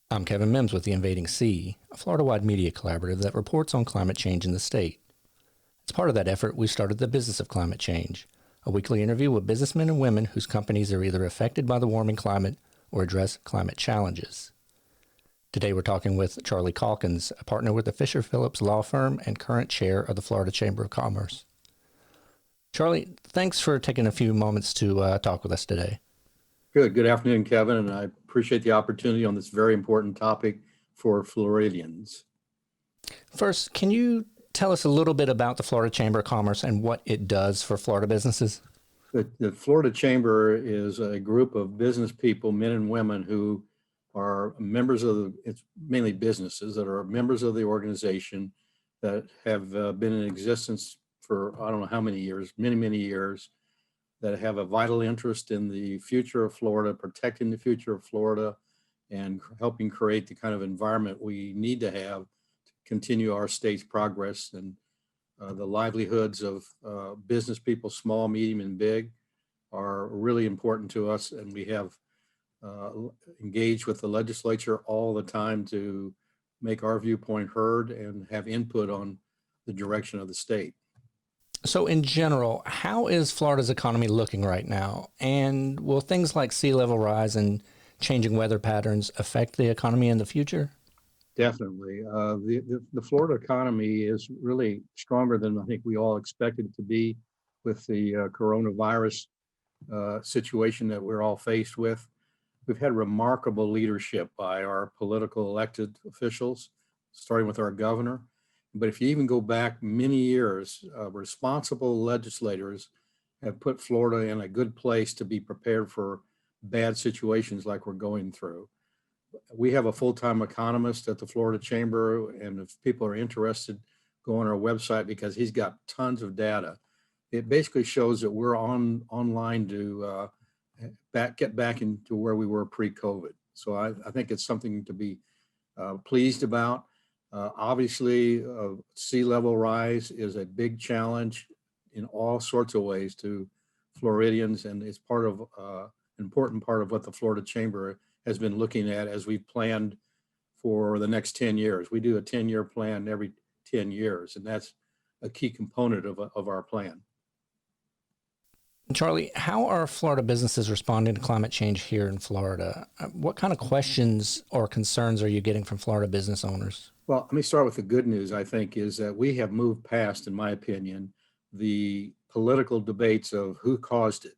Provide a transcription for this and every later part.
I'm Kevin Mims with the Invading Sea, a Florida-wide media collaborative that reports on climate change in the state. As part of that effort, we started the Business of Climate Change, a weekly interview with businessmen and women whose companies are either affected by the warming climate or address climate challenges. Today we're talking with Charley Caulkins, a partner with the Fisher Phillips law firm and current chair of the Florida Chamber of Commerce. Charley, thanks for taking a few moments to talk with us today. Good afternoon, Kevin, and I appreciate the opportunity on this very important topic for Floridians. First, can you tell us a little bit about the Florida Chamber of Commerce and what it does for Florida businesses? The Florida Chamber is a group of business people, men and women, who are members of it's mainly businesses that are members of the organization that have been in existence for I don't know how many years, many years, that have a vital interest in the future of Florida, protecting the future of Florida, and helping create the kind of environment we need to have to continue our state's progress and the livelihoods of business people, small, medium, and big, are really important to us. And we have engaged with the legislature all the time to make our viewpoint heard and have input on the direction of the state. So in general, how is Florida's economy looking right now? And will things like sea level rise and changing weather patterns affect the economy in the future? Definitely. The Florida economy is really stronger than I think we all expected it to be with the coronavirus situation that we're all faced with. We've had remarkable leadership by our political elected officials, starting with our governor. But if you even go back many years, responsible legislators have put Florida in a good place to be prepared for bad situations like we're going through. We have a full-time economist at the Florida Chamber, and if people are interested, go on our website because he's got tons of data. It basically shows that we're online to get back into where we were pre-COVID. So I think it's something to be pleased about. Obviously, sea level rise is a big challenge in all sorts of ways to Floridians, and it's part of important part of what the Florida Chamber has been looking at as we've planned for the next 10 years. We do a 10-year plan every 10 years, and that's a key component of our plan. Charley, how are Florida businesses responding to climate change here in Florida? What kind of questions or concerns are you getting from Florida business owners? Well, let me start with the good news, I think, is that we have moved past, in my opinion, the political debates of who caused it.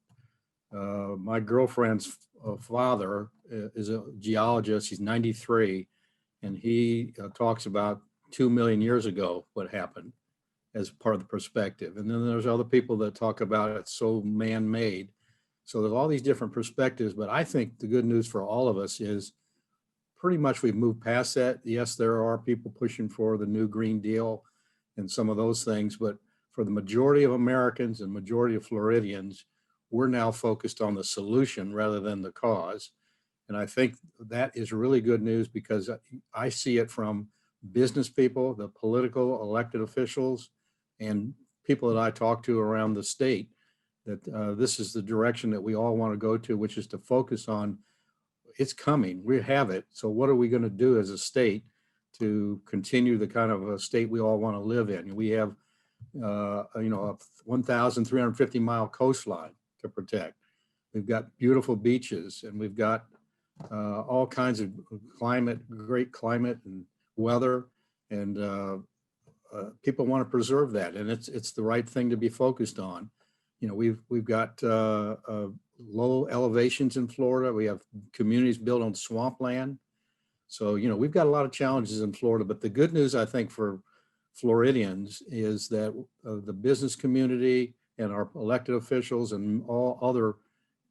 My girlfriend's father is a geologist. He's 93, and he talks about 2 million years ago what happened as part of the perspective. And then there's other people that talk about it's so man-made. So there's all these different perspectives, but I think the good news for all of us is pretty much we've moved past that. Yes, there are people pushing for the new Green Deal and some of those things, but for the majority of Americans and majority of Floridians, we're now focused on the solution rather than the cause. And I think that is really good news because I see it from business people, the political elected officials, and people that I talk to around the state, that this is the direction that we all want to go to, which is to focus on it's coming. We have it. So what are we going to do as a state to continue the kind of a state we all want to live in? We have, a 1,350-mile coastline to protect. We've got beautiful beaches, and we've got all kinds of great climate and weather, and people want to preserve that, and it's the right thing to be focused on. We've got low elevations in Florida. We have communities built on swampland. So, we've got a lot of challenges in Florida, but the good news, I think, for Floridians is that the business community and our elected officials and all other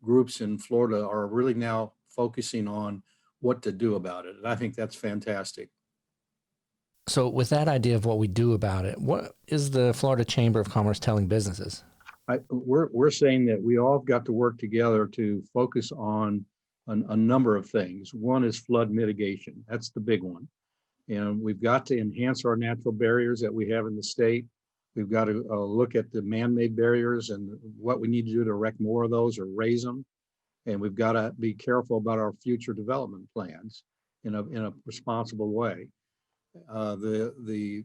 groups in Florida are really now focusing on what to do about it. And I think that's fantastic. So with that idea of what we do about it, what is the Florida Chamber of Commerce telling businesses? We're saying that we all got to work together to focus on a number of things. One is flood mitigation. That's the big one. And we've got to enhance our natural barriers that we have in the state. We've got to look at the man-made barriers and what we need to do to erect more of those or raise them. And we've got to be careful about our future development plans. in a responsible way. The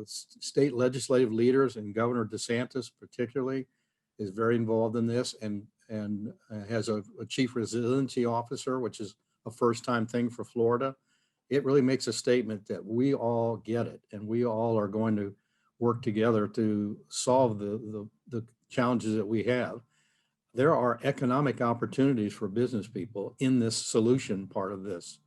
state legislative leaders and Governor DeSantis particularly is very involved in this, and has a chief resiliency officer, which is a first time thing for Florida. It really makes a statement that we all get it and we all are going to work together to solve the challenges that we have. There are economic opportunities for business people in this solution part of this.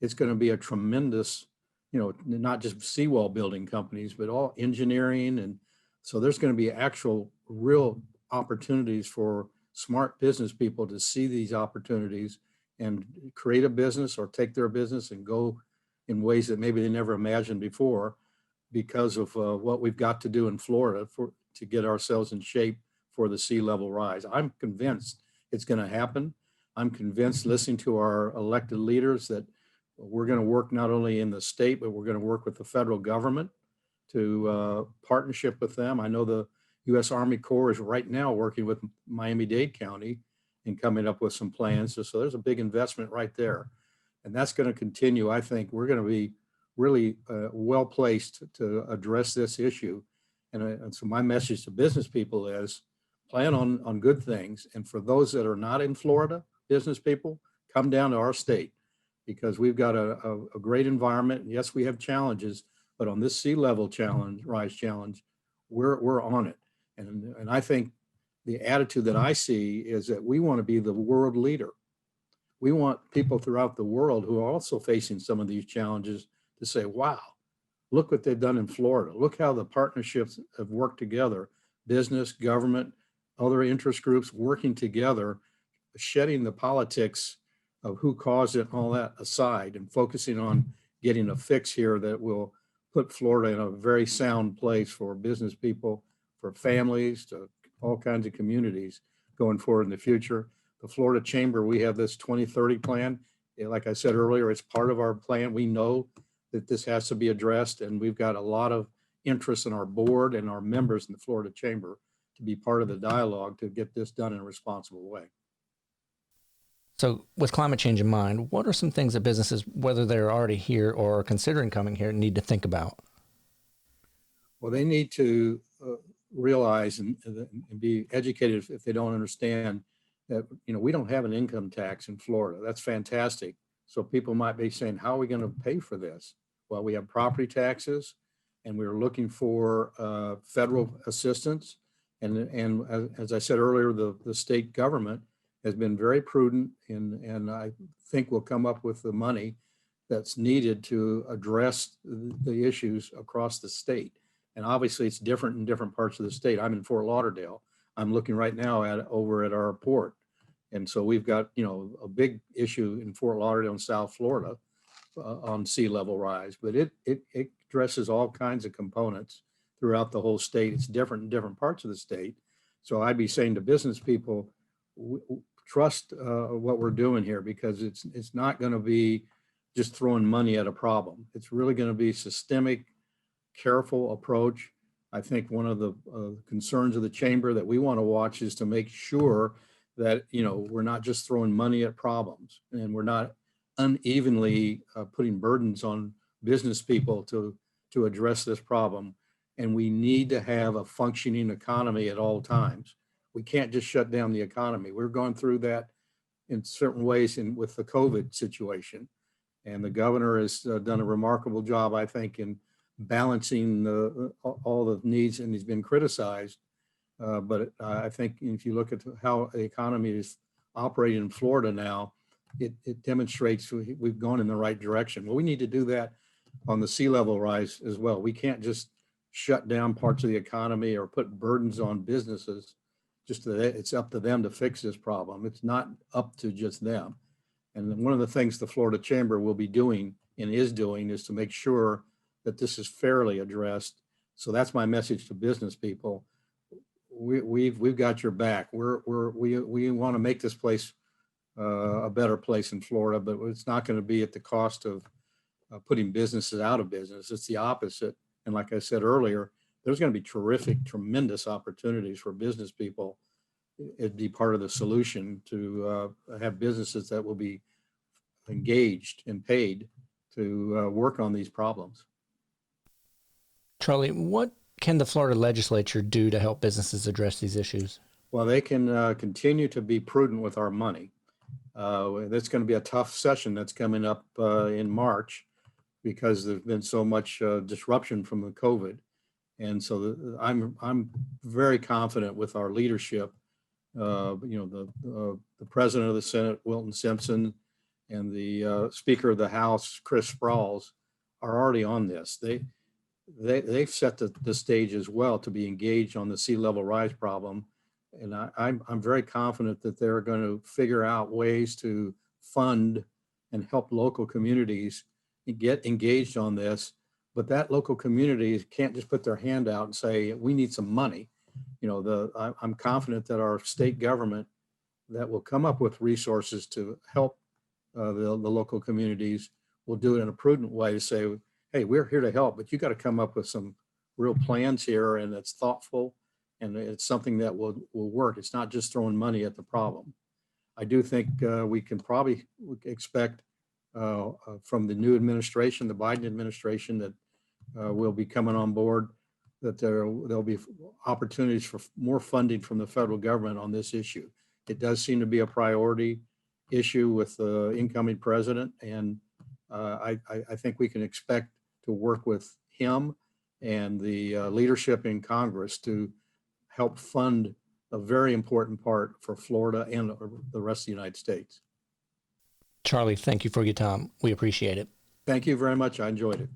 It's going to be a tremendous, not just seawall building companies, but all engineering. And so there's going to be actual real opportunities for smart business people to see these opportunities and create a business or take their business and go in ways that maybe they never imagined before because of what we've got to do in Florida to get ourselves in shape for the sea level rise. I'm convinced it's going to happen. I'm convinced, listening to our elected leaders, that we're going to work not only in the state, but we're going to work with the federal government to partnership with them. I know the U.S. Army Corps is right now working with Miami-Dade County and coming up with some plans. So there's a big investment right there. And that's going to continue. I think we're going to be really well placed to address this issue. And so my message to business people is plan on good things. And for those that are not in Florida, business people, come down to our state because we've got a great environment. Yes, we have challenges, but on this sea level rise challenge, we're on it. And I think the attitude that I see is that we want to be the world leader. We want people throughout the world who are also facing some of these challenges to say, wow, look what they've done in Florida. Look how the partnerships have worked together, business, government, other interest groups working together, shedding the politics of who caused it and all that aside and focusing on getting a fix here that will put Florida in a very sound place for business people, for families, to all kinds of communities going forward in the future. The Florida Chamber, we have this 2030 plan. Like I said earlier, it's part of our plan. We know that this has to be addressed, and we've got a lot of interest in our board and our members in the Florida Chamber to be part of the dialogue to get this done in a responsible way. So with climate change in mind, what are some things that businesses, whether they're already here or considering coming here, need to think about? Well, they need to realize and be educated if they don't understand that, we don't have an income tax in Florida. That's fantastic. So people might be saying, how are we going to pay for this? Well, we have property taxes and we're looking for federal assistance. And as I said earlier, the state government has been very prudent and I think will come up with the money that's needed to address the issues across the state. And obviously it's different in different parts of the state. I'm in Fort Lauderdale. I'm looking right now over at our port. And so we've got, a big issue in Fort Lauderdale and South Florida on sea level rise, but it addresses all kinds of components throughout the whole state. It's different in different parts of the state. So I'd be saying to business people, trust what we're doing here, because it's not going to be just throwing money at a problem. It's really going to be systemic, careful approach. I think one of the concerns of the chamber that we want to watch is to make sure that we're not just throwing money at problems and we're not unevenly putting burdens on business people to address this problem. And we need to have a functioning economy at all times. We can't just shut down the economy. We're going through that in certain ways with the COVID situation. And the governor has done a remarkable job, I think, in balancing all the needs, and he's been criticized. But I think if you look at how the economy is operating in Florida now, it demonstrates we've gone in the right direction. Well, we need to do that on the sea level rise as well. We can't just shut down parts of the economy or put burdens on businesses. Just that it's up to them to fix this problem. It's not up to just them. And one of the things the Florida Chamber will be doing and is doing is to make sure that this is fairly addressed. So that's my message to business people. We've got your back. We want to make this place a better place in Florida, but it's not going to be at the cost of putting businesses out of business. It's the opposite. And like I said earlier, there's going to be tremendous opportunities for business people. It'd be part of the solution to have businesses that will be engaged and paid to work on these problems. Charlie, what can the Florida legislature do to help businesses address these issues? Well, they can continue to be prudent with our money. That's going to be a tough session that's coming up in March because there's been so much disruption from the COVID. And so I'm very confident with our leadership. The president of the Senate, Wilton Simpson, and the Speaker of the House, Chris Sprouls, are already on this. They've set the stage as well to be engaged on the sea level rise problem. And I'm very confident that they're going to figure out ways to fund and help local communities get engaged on this. But that local community can't just put their hand out and say, we need some money. I'm confident that our state government that will come up with resources to help the local communities will do it in a prudent way to say, hey, we're here to help, but you got to come up with some real plans here, and it's thoughtful and it's something that will work. It's not just throwing money at the problem. I do think we can probably expect from the new administration, the Biden administration, that will be coming on board, that there'll be opportunities for more funding from the federal government on this issue. It does seem to be a priority issue with the incoming president, and I think we can expect to work with him and the leadership in Congress to help fund a very important part for Florida and the rest of the United States. Charlie, thank you for your time. We appreciate it. Thank you very much. I enjoyed it.